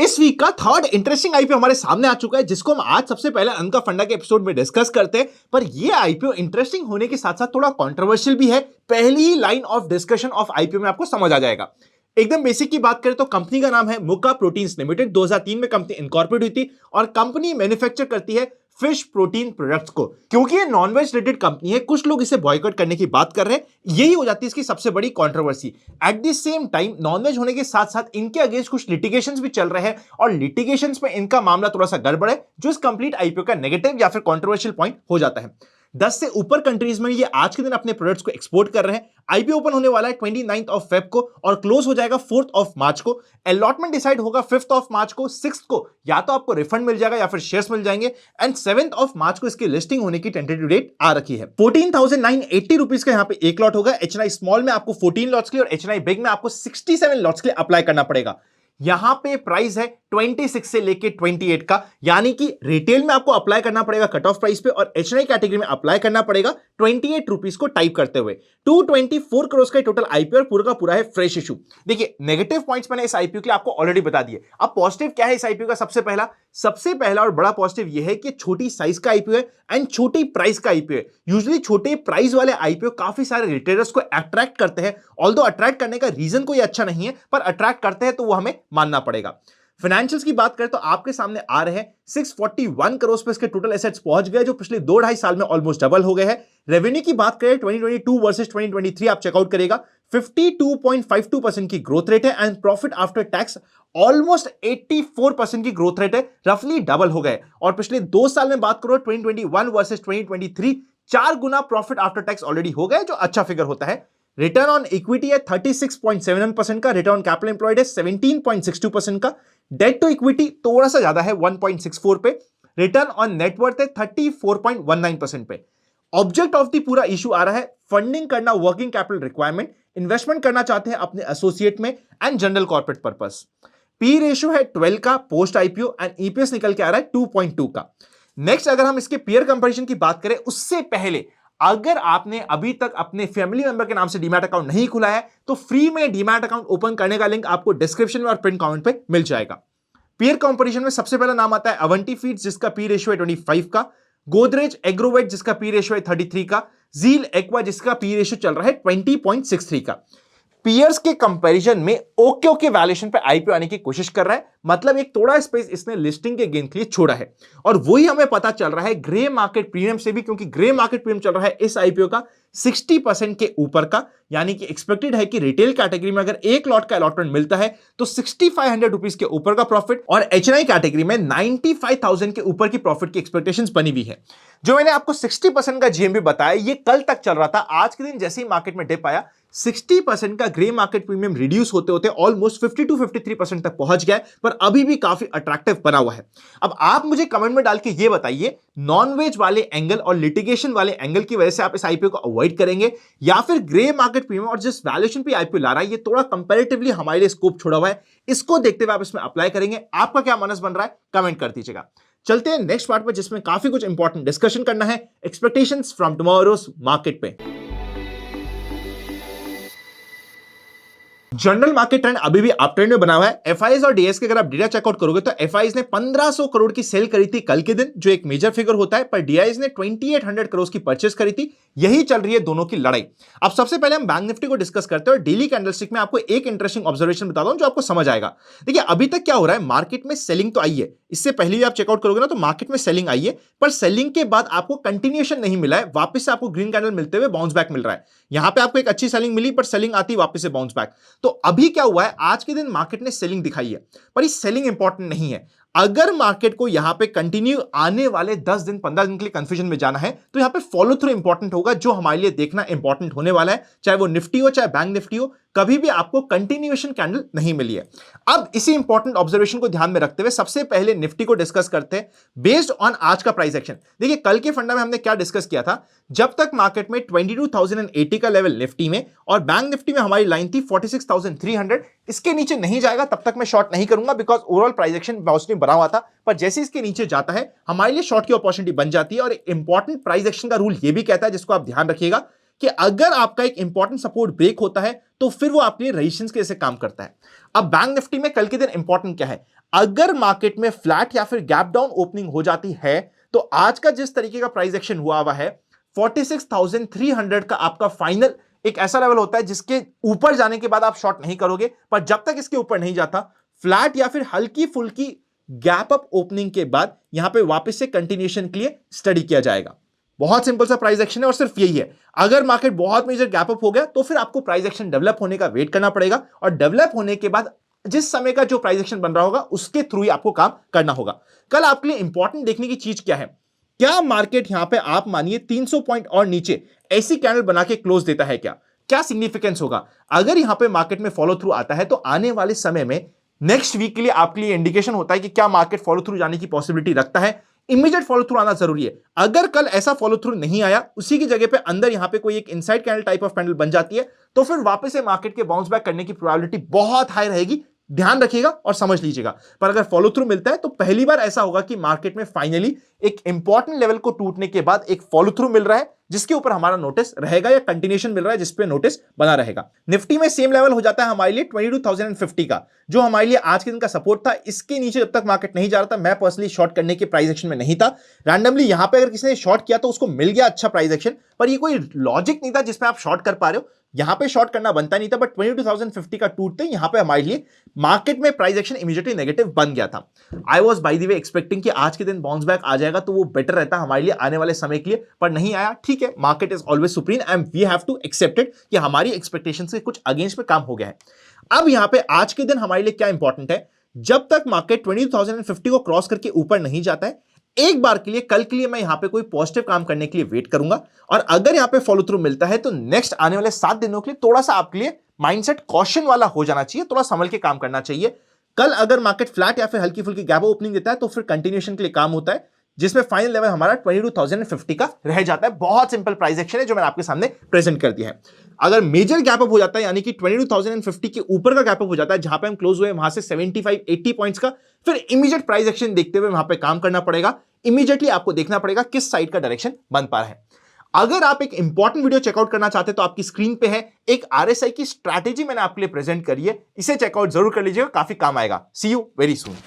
इस वीक का third interesting IPO हमारे सामने आ चुका है, जिसको हम आज सबसे पहले अनका फंडा के एपिसोड में डिस्कस करते हैं। पर ये आईपीओ इंटरेस्टिंग होने के साथ साथ थोड़ा कंट्रोवर्शियल भी है। पहली ही line of discussion of IPO में आपको समझ आ जाएगा। एकदम बेसिक की बात करें तो कंपनी का नाम है मुक्का प्रोटीन्स लिमिटेड। 2003 में कंपनी इनकॉर्पोरेट हुई थी और कंपनी मैन्युफैक्चर करती है फिश प्रोटीन प्रोडक्ट्स को। क्योंकि ये नॉनवेज रिलेटेड कंपनी है, कुछ लोग इसे बॉयकॉट करने की बात कर रहे हैं। यही हो जाती है इसकी सबसे बड़ी controversy. At the same time non veg होने के साथ साथ इनके अगेंस्ट कुछ लिटिगेशंस भी चल रहे हैं और लिटिगेशंस में इनका मामला थोड़ा सा गड़बड़ है, जो इस कंप्लीट आईपीओ का नेगेटिव या फिर कंट्रोवर्शियल पॉइंट हो जाता है। 10 से ऊपर कंट्रीज में ये आज के दिन अपने प्रोडक्ट्स को एक्सपोर्ट कर रहे हैं। आईपीओ ओपन होने वाला है 29 ऑफ फेब को और क्लोज हो जाएगा 4 ऑफ मार्च को। अलॉटमेंट डिसाइड होगा 5 ऑफ मार्च को। 6 को या तो आपको रिफंड मिल जाएगा या फिर शेयर्स मिल जाएंगे एंड 7 ऑफ मार्च को इसकी लिस्टिंग होने की टेंटेटिव डेट आ रखी है। 14,980 रुपीज का यहां पे एक लॉट होगा। एचएनआई स्मॉल में आपको 14 लॉट्स के लिए और एचएनआई बिग में आपको 67 लॉट्स के लिए अप्लाई करना पड़ेगा। यहां पे प्राइस है 26 से लेके 28 का, यानी कि रिटेल में आपको अप्लाई करना पड़ेगा कट ऑफ प्राइस पे और एचएनआई कैटेगरी में अप्लाई करना पड़ेगा 28 रुपीज को टाइप करते हुए। 224 करोड़ का टोटल आईपीओ और पूरा का पूरा है फ्रेश इशू। देखिए नेगेटिव पॉइंट्स मैंने इस आईपीओ के लिए आपको ऑलरेडी बता दिए। अब पॉजिटिव क्या है इस आईपीओ का? सबसे पहला और बड़ा पॉजिटिव यह है कि छोटी साइज का आईपीओ है एंड छोटी प्राइस का आईपीओ है। यूजुअली छोटे प्राइस वाले आईपीओ काफी सारे रिटेलर्स को अट्रैक्ट करते हैं। ऑल्दो अट्रैक्ट करने का रीजन कोई अच्छा नहीं है, पर अट्रैक्ट करते हैं तो वो हमें मानना पड़ेगा। फाइनेंशियल्स की बात करें तो आपके सामने आ रहे हैं 641 करोड़ पे इसके टोटल एसेट्स पहुंच गए, जो पिछले 2-2.5 साल में ऑलमोस्ट डबल हो गए हैं। रेवेन्यू की बात करें 2022 वर्सेस 2023 आप चेकआउट करेगा 52.52% की ग्रोथ रेट है and profit after tax almost 84% की ग्रोथ रेट है, रफली डबल हो गए। और पिछले 2 साल में बात करो 2021 वर्सेस 2023 4 गुना प्रॉफिट आफ्टर टैक्स ऑलरेडी हो गए, जो अच्छा फिगर होता है। रिटर्न ऑन इक्विटी है 36.71% का, रिटर्न ऑन कैपिटल एम्प्लॉयड है 17.62% का, डेट टू इक्विटी थोड़ा सा ज्यादा है 1.64 पे, रिटर्न ऑन नेटवर्थ है 34.19% पे। ऑब्जेक्ट ऑफ द पूरा इशू आ रहा है फंडिंग करना, वर्किंग कैपिटल रिक्वायरमेंट, इन्वेस्टमेंट करना चाहते हैं अपने एसोसिएट में and general corporate purpose. P ratio है 12 का पोस्ट आईपीओ एंड ईपीएस निकल के आ रहा है 2.2 का। नेक्स्ट अगर हम इसके पीयर कंपैरिजन की बात करें, उससे पहले अगर आपने अभी तक अपने फैमिली मेंबर के नाम से डीमैट अकाउंट नहीं खुला है तो फ्री में डीमैट अकाउंट ओपन करने का लिंक आपको डिस्क्रिप्शन में और पिन कमेंट पे मिल जाएगा। पीयर कंपैरिजन में सबसे पहला नाम आता है अवंती फीड्स जिसका पी रेशियो है 25 का, गोदरेज एग्रोवेट जिसका पी रेशियो है 33 का, जील एक्वा जिसका पी रेशियो चल रहा है 20.63 का। पीयर्स के कंपैरिजन में ओके वैल्यूएशन पे आईपीओ आने की कोशिश कर रहा है, मतलब एक थोड़ा स्पेस इसने लिस्टिंग के गेन के लिए छोड़ा है। और वही हमें पता चल रहा है ग्रे मार्केट प्रीमियम से भी, क्योंकि ग्रे मार्केट प्रीमियम चल रहा है इस आईपीओ का 60% के ऊपर का, यानी कि एक्सपेक्टेड है कि रिटेल कैटेगरी में अगर एक लॉट का अलॉटमेंट मिलता है तो 6500 रुपीज के ऊपर का प्रॉफिट और एचएनआई कैटेगरी में 95,000 के ऊपर की प्रॉफिट की एक्सपेक्टेशंस बनी हुई है। जो मैंने आपको 60% का जीएमबी बताया ये कल तक चल रहा था, आज के दिन जैसे ही मार्केट में डिप आया 60% का ग्रे मार्केट प्रीमियम रिड्यूस होते होते ऑलमोस्ट 52-53% तक पहुंच गया, पर अभी भी काफी अट्रैक्टिव बना हुआ है। अब आप मुझे कमेंट में डाल के ये बताइए, नॉनवेज वाले एंगल और लिटिगेशन वाले एंगल की वजह से आप इस आईपीओ को अवॉइड करेंगे या फिर ग्रे मार्केट प्रीमियम और जिस वैल्यूएशन पे आईपीओ ला रहा है ये थोड़ा कंपैरेटिवली हमारे लिए स्कोप छोड़ा हुआ है, इसको देखते हुए आप इसमें अप्लाई करेंगे? आपका क्या मनस बन रहा है कमेंट कर दीजिएगा। चलते हैं नेक्स्ट पार्ट पर जिसमें काफी कुछ इंपॉर्टेंट डिस्कशन करना है, एक्सपेक्टेशंस फ्रॉम टुमारोज मार्केट पे। जनरल मार्केट ट्रेंड अभी भी अप ट्रेंड में बना हुआ है। एफआईएस और डीएस के अगर आप डेटा चेकआउट करोगे तो एफआईएस ने 1500 करोड़ की सेल करी थी कल के दिन, जो एक मेजर फिगर होता है, पर डीआईएस ने 2800 करोड़ की परचेस करी थी। यही चल रही है दोनों की लड़ाई। अब सबसे पहले हम बैंक निफ्टी को डिस्कस करते हैं और डेली कैंडलस्टिक में आपको एक इंटरेस्टिंग ऑब्जर्वेशन बताता हूं जो आपको समझ आएगा। देखिए अभी तक क्या हो रहा है, मार्केट में सेलिंग तो आई है, इससे पहले भी आप चेकआउट करोगे ना तो मार्केट में सेलिंग आई है, पर सेलिंग के बाद आपको कंटिन्यूएशन नहीं मिला है, वापस से आपको ग्रीन कैंडल मिलते हुए बाउंस बैक मिल रहा है। यहां पे आपको एक अच्छी सेलिंग मिली पर सेलिंग आती वापस से बाउंस बैक। तो अभी क्या हुआ है, आज के दिन मार्केट ने सेलिंग दिखाई है, पर ये सेलिंग इंपॉर्टेंट नहीं है। अगर मार्केट को यहां पे कंटिन्यू आने वाले 10 दिन 15 दिन के लिए कंफ्यूजन में जाना है तो यहां पे फॉलो थ्रू इंपॉर्टेंट होगा, जो हमारे लिए देखना इंपॉर्टेंट होने वाला है, चाहे वो निफ्टी हो चाहे बैंक निफ्टी हो, कभी भी आपको कंटिन्यूएशन कैंडल नहीं मिली है। अब इसी इंपॉर्टेंट ऑब्जर्वेशन को ध्यान में रखते हुए सबसे पहले निफ्टी को डिस्कस करते हैं बेस्ड ऑन आज का प्राइस एक्शन। देखिए कल के फंडा में हमने क्या डिस्कस किया था, जब तक मार्केट में 22,080 का लेवल निफ्टी में और बैंक निफ्टी में हमारी लाइन थी 46,300, इसके नीचे नहीं जाएगा तब तक मैं शॉर्ट नहीं करूंगा, because overall price action positive बना हुआ था, पर जैसे इसके नीचे जाता है हमारे लिए शॉर्ट की अपॉर्चुनिटी बन जाती है। और इंपॉर्टेंट प्राइस एक्शन का रूल यह भी कहता है, जिसको आप ध्यान रखिएगा, कि अगर आपका एक इंपॉर्टेंट सपोर्ट ब्रेक होता है तो फिर वो आपके लिए रेजिस्टेंस के जैसे काम करता है। अब बैंक निफ्टी में कल के दिन इंपॉर्टेंट क्या है, अगर मार्केट में फ्लैट या फिर गैप डाउन ओपनिंग हो जाती है तो आज का जिस तरीके का प्राइस एक्शन हुआ है 46,300 का आपका फाइनल एक ऐसा लेवल होता है जिसके ऊपर जाने के बाद आप शॉर्ट नहीं करोगे, पर जब तक इसके ऊपर नहीं जाता फ्लैट या फिर हल्की फुल्की गैप अप ओपनिंग के बाद यहां पे वापस से कंटिन्यूएशन के लिए स्टडी किया जाएगा। बहुत सिंपल सा प्राइस एक्शन है और सिर्फ यही है। अगर मार्केट बहुत मेजर गैप अप हो गया तो फिर आपको प्राइस एक्शन डेवलप होने का वेट करना पड़ेगा और डेवलप होने के बाद जिस समय का जो प्राइस एक्शन बन रहा होगा उसके थ्रू ही आपको काम करना होगा। कल आपके लिए इंपॉर्टेंट देखने की चीज क्या है, क्या मार्केट यहां पे आप मानिए 300 पॉइंट और नीचे ऐसी कैंडल बना के क्लोज देता है, क्या सिग्निफिकेंस होगा। अगर यहां पे मार्केट में फॉलो थ्रू आता है तो आने वाले समय में नेक्स्ट वीक के लिए आपके लिए इंडिकेशन होता है कि क्या मार्केट फॉलो थ्रू जाने की पॉसिबिलिटी रखता है। इमीडिएट फॉलो थ्रू आना जरूरी है। अगर कल ऐसा फॉलो थ्रू नहीं आया, उसी की जगह पे अंदर यहां पे कोई एक inside candle type of candle बन जाती है तो फिर वापस से मार्केट के बाउंस बैक करने की प्रोबेबिलिटी बहुत हाई रहेगी। ध्यान रखिएगा और समझ लीजिएगा। पर अगर फॉलो थ्रू मिलता है तो पहली बार ऐसा होगा कि मार्केट में फाइनली एक इंपॉर्टेंट लेवल को टूटने के बाद एक फॉलो थ्रू मिल रहा है जिसके ऊपर हमारा नोटिस रहेगा या कंटिन्यूएशन मिल रहा है जिसपे नोटिस बना रहेगा। निफ्टी में सेम लेवल हो जाता है हमारे लिए 22,050 का, जो हमारे लिए आज के दिन का सपोर्ट था। इसके नीचे जब तक मार्केट नहीं जा रहा था मैं पर्सनली शॉर्ट करने के प्राइस एक्शन में नहीं था। रैंडमली यहां पे अगर किसी ने शॉर्ट किया तो उसको मिल गया अच्छा प्राइस एक्शन, पर ये कोई लॉजिक नहीं था जिसमें आप शॉर्ट कर पा रहे हो। यहां पे शॉर्ट करना बनता नहीं था, बट 22,050 का टूटते यहां पे हमारे लिए मार्केट में प्राइस एक्शन इमीडिएटली नेगेटिव बन गया था। I was by the way expecting कि आज के दिन बाउंस बैक आ जाएगा तो वो बेटर रहता हमारे लिए आने वाले समय के लिए, पर नहीं आया। ठीक है, market is always supreme and we have to accept it कि हमारी एक्सपेक्टेशन से कुछ अगेंस्ट में काम हो गया है। अब यहां पे आज के दिन हमारे लिए क्या इंपॉर्टेंट है, जब तक मार्केट 22,050 को क्रॉस करके ऊपर नहीं जाता है एक बार के लिए, कल के लिए मैं यहां पे कोई पॉजिटिव काम करने के लिए वेट करूंगा। और अगर यहां पे फॉलो थ्रू मिलता है तो नेक्स्ट आने वाले 7 दिनों के लिए थोड़ा सा आपके लिए माइंडसेट कॉशन वाला हो जाना चाहिए, थोड़ा संभल के काम करना चाहिए। कल अगर मार्केट फ्लैट या फिर हल्की फुल्की गैप ओपनिंग देता है तो फिर कंटिन्यूएशन के लिए काम होता है जिसमें फाइनल लेवल हमारा 22,050 का रह जाता है। बहुत सिंपल प्राइस एक्शन है जो मैंने आपके सामने प्रेजेंट कर दिया है। अगर मेजर गैप अप हो जाता है यानी कि 22,050 के ऊपर का गैप अप हो जाता है जहां पे हम क्लोज हुए वहां से 75-80 पॉइंट्स का, फिर इमीडिएट प्राइस एक्शन देखते हुए वहां पे काम करना पड़ेगा। इमीडिएटली आपको देखना पड़ेगा किस साइड का डायरेक्शन बन पा रहा है। अगर आप एक इंपॉर्टेंट वीडियो चेकआउट करना चाहते हैं तो आपकी स्क्रीन पे है एक आरएसआई की स्ट्रैटेजी मैंने आपके लिए प्रेजेंट करी है, इसे चेकआउट जरूर कर लीजिएगा, काफी काम आएगा। सी यू वेरी सून।